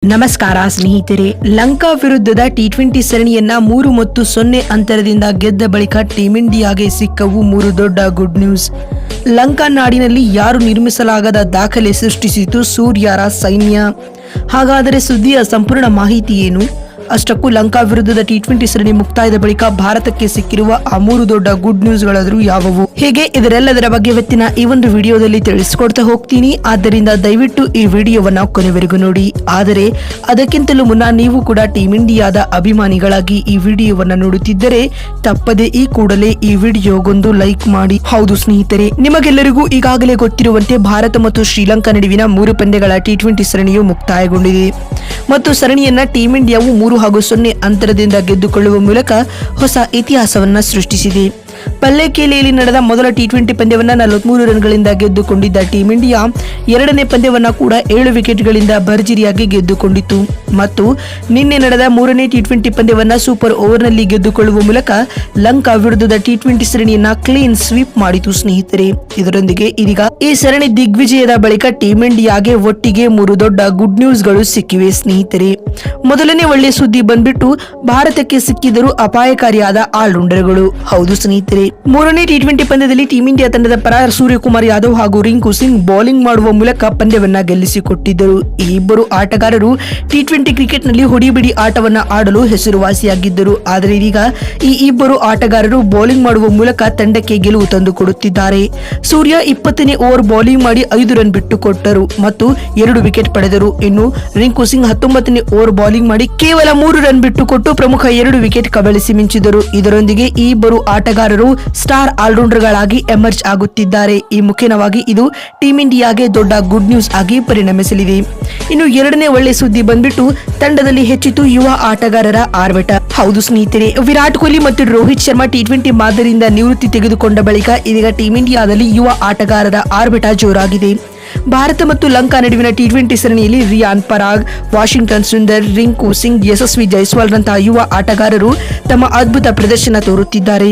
ನಮಸ್ಕಾರ ಸ್ನೇಹಿತರೆ, ಲಂಕಾ ವಿರುದ್ಧದ ಟಿ20 ಸರಣಿಯನ್ನ 3-0 ಅಂತರದಿಂದ ಗೆದ್ದ ಬಳಿಕ ಟೀಂ ಇಂಡಿಯಾಗೆ ಸಿಕ್ಕವು 3 ದೊಡ್ಡ ಗುಡ್ ನ್ಯೂಸ್. ಲಂಕಾ ನಾಡಿನಲ್ಲಿ ಯಾರು ನಿರ್ಮಿಸಲಾಗದ ದಾಖಲೆ ಸೃಷ್ಟಿಸಿತು ಸೂರ್ಯರ ಸೈನ್ಯ. ಹಾಗಾದರೆ ಸುದ್ದಿಯ ಸಂಪೂರ್ಣ ಮಾಹಿತಿ ಏನು? ಅಷ್ಟಕ್ಕೂ ಲಂಕಾ ವಿರುದ್ಧದ ಟಿ20 ಸರಣಿ ಮುಕ್ತಾಯದ ಬಳಿಕ ಭಾರತಕ್ಕೆ ಸಿಕ್ಕಿರುವ ಆ 3 ದೊಡ್ಡ ಗುಡ್ ನ್ಯೂಸ್ ಗಳಾದರೂ ಯಾವುವು, ಹೇಗೆ ಇದರೆಲ್ಲದರ ಬಗ್ಗೆ ಇವತ್ತಿನ ಈ ಒಂದು ವಿಡಿಯೋದಲ್ಲಿ ತಿಳಿಸಿಕೊಡ್ತಾ ಹೋಗ್ತೀನಿ. ಆದ್ದರಿಂದ ದಯವಿಟ್ಟು ಈ ವಿಡಿಯೋವನ್ನ ಕೊನೆವರೆಗೂ ನೋಡಿ. ಆದರೆ ಅದಕ್ಕಿಂತಲೂ ಮುನ್ನ ನೀವು ಕೂಡ ಟೀಂ ಇಂಡಿಯಾದ ಅಭಿಮಾನಿಗಳಾಗಿ ಈ ವಿಡಿಯೋವನ್ನ ನೋಡುತ್ತಿದ್ದರೆ ತಪ್ಪದೆ ಈ ಕೂಡಲೇ ಈ ವಿಡಿಯೋಗೊಂದು ಲೈಕ್ ಮಾಡಿ. ಹೌದು ಸ್ನೇಹಿತರೆ, ನಿಮಗೆಲ್ಲರಿಗೂ ಈಗಾಗಲೇ ಗೊತ್ತಿರುವಂತೆ ಭಾರತ ಮತ್ತು ಶ್ರೀಲಂಕಾ ನಡುವಿನ 3 ಪಂದ್ಯಗಳ ಟಿ20 ಸರಣಿಯು ಮುಕ್ತಾಯಗೊಂಡಿದೆ ಮತ್ತು ಸರಣಿಯನ್ನ ಟೀಂ ಇಂಡಿಯಾವು 3-0 ಅಂತರದಿಂದ ಗೆದ್ದುಕೊಳ್ಳುವ ಮೂಲಕ ಹೊಸ ಇತಿಹಾಸವನ್ನ ಸೃಷ್ಟಿಸಿದೆ. ಪಲ್ಲೆಕೇಲೆಯಲ್ಲಿ ನಡೆದ ಮೊದಲ ಟಿ20 ಪಂದ್ಯವನ್ನ 43 ರನ್ಗಳಿಂದ ಗೆದ್ದುಕೊಂಡಿದ್ದ ಟೀಂ ಇಂಡಿಯಾ ಎರಡನೇ ಪಂದ್ಯವನ್ನ ಕೂಡ 7 ವಿಕೆಟ್ಗಳಿಂದ ಭರ್ಜರಿಯಾಗಿ ಗೆದ್ದುಕೊಂಡಿತು ಮತ್ತು ನಿನ್ನೆ ನಡೆದ 3ನೇ ಟಿ20 ಪಂದ್ಯವನ್ನ ಸೂಪರ್ ಓವರ್ನಲ್ಲಿ ಗೆದ್ದುಕೊಳ್ಳುವ ಮೂಲಕ ಲಂಕಾ ವಿರುದ್ಧದ ಟಿ20 ಸರಣಿಯನ್ನ ಕ್ಲೀನ್ ಸ್ವೀಪ್ ಮಾಡಿತು ಸ್ನೇಹಿತರೆ. ಇದರೊಂದಿಗೆ ಇದೀಗ ಈ ಸರಣಿ ದಿಗ್ವಿಜಯದ ಬಳಿಕ ಟೀಂ ಇಂಡಿಯಾಗೆ ಒಟ್ಟಿಗೆ 3 ದೊಡ್ಡ ಗುಡ್ ನ್ಯೂಸ್ ಗಳು ಸಿಕ್ಕಿವೆ ಸ್ನೇಹಿತರೆ. ಮೊದಲನೇ ಒಳ್ಳೆಯ ಸುದ್ದಿ ಬಂದ್ಬಿಟ್ಟು ಭಾರತಕ್ಕೆ ಸಿಕ್ಕಿದರೂ ಅಪಾಯಕಾರಿಯಾದ ಆಲ್ರೌಂಡರ್ಗಳು. ಹೌದು ಸ್ನೇಹಿತರೆ, 3ನೇ ಟಿ20 ಪಂದ್ಯದಲ್ಲಿ ಟೀಂ ಇಂಡಿಯಾ ತಂಡದ ಪರ ಸೂರ್ಯಕುಮಾರ್ ಯಾದವ್ ಹಾಗೂ ರಿಂಕು ಸಿಂಗ್ ಬೌಲಿಂಗ್ ಮಾಡುವ ಮೂಲಕ ಪಂದ್ಯವನ್ನ ಗೆಲ್ಲಿಸಿಕೊಟ್ಟಿದ್ದರು. ಈ ಇಬ್ಬರು ಆಟಗಾರರು ಟಿ20 ಕ್ರಿಕೆಟ್ ನಲ್ಲಿ ಹೊಡಿಬಿಡಿ ಆಟವನ್ನ ಆಡಲು ಹೆಸರುವಾಸಿಯಾಗಿದ್ದರು. ಆದರೆ ಇದೀಗ ಈ ಇಬ್ಬರು ಆಟಗಾರರು ಬೌಲಿಂಗ್ ಮಾಡುವ ಮೂಲಕ ತಂಡಕ್ಕೆ ಗೆಲುವು ತಂದುಕೊಡುತ್ತಿದ್ದಾರೆ. ಸೂರ್ಯ 20ನೇ ಓವರ್ ಬೌಲಿಂಗ್ ಮಾಡಿ 5 ರನ್ ಬಿಟ್ಟುಕೊಟ್ಟರು ಮತ್ತು 2 ವಿಕೆಟ್ ಪಡೆದರು. ಇನ್ನು ರಿಂಕು ಸಿಂಗ್ 19ನೇ ಓವರ್ ಬೌಲಿಂಗ್ ಮಾಡಿ ಕೇವಲ 3 ರನ್ ಬಿಟ್ಟುಕೊಟ್ಟು ಪ್ರಮುಖ 2 ವಿಕೆಟ್ ಕಬಳಿಸಿ ಮಿಂಚಿದರು. ಇದರೊಂದಿಗೆ ಈ ಇಬ್ಬರು ಆಟಗಾರರು ಸ್ಟಾರ್ ಆಲ್ರೌಂಡರ್ ಗಳಾಗಿ ಎಮರ್ಜ್ ಆಗುತ್ತಿದ್ದಾರೆ. ಈ ಮುಖ್ಯವಾಗಿ ಇದು ಟೀಂ ಇಂಡಿಯಾಗೆ ದೊಡ್ಡ ಗುಡ್ ನ್ಯೂಸ್ ಆಗಿ ಪರಿಣಮಿಸಲಿದೆ. ಇನ್ನು ಎರಡನೇ ಒಳ್ಳೆ ಸುದ್ದಿ ಬಂದ್ಬಿಟ್ಟು ತಂಡದಲ್ಲಿ ಹೆಚ್ಚಿತು ಯುವ ಆಟಗಾರರ ಆರ್ಭಟ. ಹೌದು ಸ್ನೇಹಿತರೆ, ವಿರಾಟ್ ಕೊಹ್ಲಿ ಮತ್ತು ರೋಹಿತ್ ಶರ್ಮಾ ಟಿ20 ಮಾದರಿಯಿಂದ ನಿವೃತ್ತಿ ತೆಗೆದುಕೊಂಡ ಬಳಿಕ ಇದೀಗ ಟೀಂ ಇಂಡಿಯಾದಲ್ಲಿ ಯುವ ಆಟಗಾರರ ಆರ್ಭಟ ಜೋರಾಗಿದೆ. ಭಾರತ ಮತ್ತು ಲಂಕಾ ನಡುವಿನ ಟಿ20 ಸರಣಿಯಲ್ಲಿ ರಿಯಾನ್ ಪರಾಗ್, ವಾಷಿಂಗ್ಟನ್ ಸುಂದರ್, ರಿಂಕು ಸಿಂಗ್, ಯಶಸ್ವಿ ಜೈಸ್ವಾಲ್ ರಂತಹ ಯುವ ಆಟಗಾರರು ತಮ್ಮ ಅದ್ಭುತ ಪ್ರದರ್ಶನ ತೋರುತ್ತಿದ್ದಾರೆ.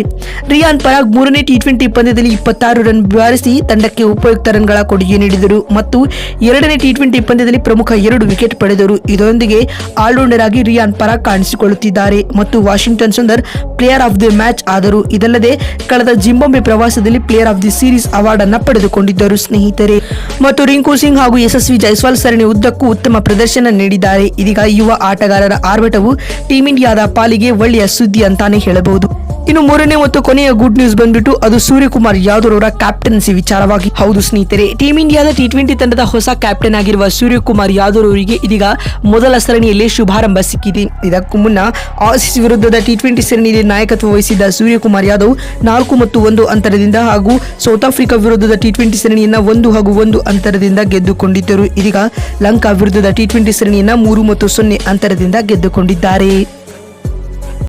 ರಿಯಾನ್ ಪರಾಗ್ 3ನೇ ಟಿ20 ಪಂದ್ಯದಲ್ಲಿ 26 ರನ್ ಬಾರಿಸಿ ತಂಡಕ್ಕೆ ಉಪಯುಕ್ತ ರನ್ಗಳ ಕೊಡುಗೆ ನೀಡಿದರು ಮತ್ತು 2ನೇ ಟಿ20 ಪಂದ್ಯದಲ್ಲಿ ಪ್ರಮುಖ 2 ವಿಕೆಟ್ ಪಡೆದರು. ಇದರೊಂದಿಗೆ ಆಲ್ರೌಂಡರ್ ಆಗಿ ರಿಯಾನ್ ಪರಾಗ್ ಕಾಣಿಸಿಕೊಳ್ಳುತ್ತಿದ್ದಾರೆ ಮತ್ತು Washington Sundar player of the match ಆದರು. ಇದಲ್ಲದೆ ಕಳೆದ ಜಿಂಬಾಬ್ವೆ ಪ್ರವಾಸದಲ್ಲಿ player of the series award ಅನ್ನು ಪಡೆದುಕೊಂಡಿದ್ದರು ಸ್ನೇಹಿತರೆ. ಮತ್ತು ರಿಂಕು ಸಿಂಗ್ ಹಾಗೂ ಯಶಸ್ವಿ ಜೈಸ್ವಾಲ್ ಸರಣಿ ಉದ್ದಕ್ಕೂ ಉತ್ತಮ ಪ್ರದರ್ಶನ ನೀಡಿದ್ದಾರೆ. ಇದೀಗ ಯುವ ಆಟಗಾರರ ಆರ್ಭಟವು ಟೀಂ ಇಂಡಿಯಾದ ಪಾಲಿಗೆ ಒಳ್ಳೆಯ ಸುದ್ದಿ ಅಂತಾನೆ ಹೇಳಬಹುದು. ಇನ್ನು 3ನೇ ಮತ್ತು ಕೊನೆಯ ಗುಡ್ ನ್ಯೂಸ್ ಬಂದ್ಬಿಟ್ಟು ಅದು ಸೂರ್ಯಕುಮಾರ್ ಯಾದವ್ ಅವರ ಕ್ಯಾಪ್ಟನ್ಸಿ ವಿಚಾರವಾಗಿ. ಹೌದು ಸ್ನೇಹಿತರೆ, ಟೀಂ ಇಂಡಿಯಾದ ಟಿ20 ತಂಡದ ಹೊಸ ಕ್ಯಾಪ್ಟನ್ ಆಗಿರುವ ಸೂರ್ಯಕುಮಾರ್ ಯಾದವ್ ಅವರಿಗೆ ಇದೀಗ ಮೊದಲ ಸರಣಿಯಲ್ಲಿ ಶುಭಾರಂಭ ಸಿಕ್ಕಿದೆ. ಇದಕ್ಕೂ ಮುನ್ನ ಆಸೀಸ್ ವಿರುದ್ಧದ ಟಿ20 ಸರಣಿಯಲ್ಲಿ ನಾಯಕತ್ವ ವಹಿಸಿದ್ದ ಸೂರ್ಯಕುಮಾರ್ ಯಾದವ್ 4-1 ಅಂತರದಿಂದ ಹಾಗೂ ಸೌತ್ ಆಫ್ರಿಕಾ ವಿರುದ್ಧದ ಟಿ20 ಸರಣಿಯನ್ನ 1-1 ಅಂತರದಿಂದ ಗೆದ್ದುಕೊಂಡಿದ್ದರು. ಇದೀಗ ಲಂಕಾ ವಿರುದ್ಧದ ಟಿ20 ಸರಣಿಯನ್ನ 3-0 ಅಂತರದಿಂದ ಗೆದ್ದುಕೊಂಡಿದ್ದಾರೆ.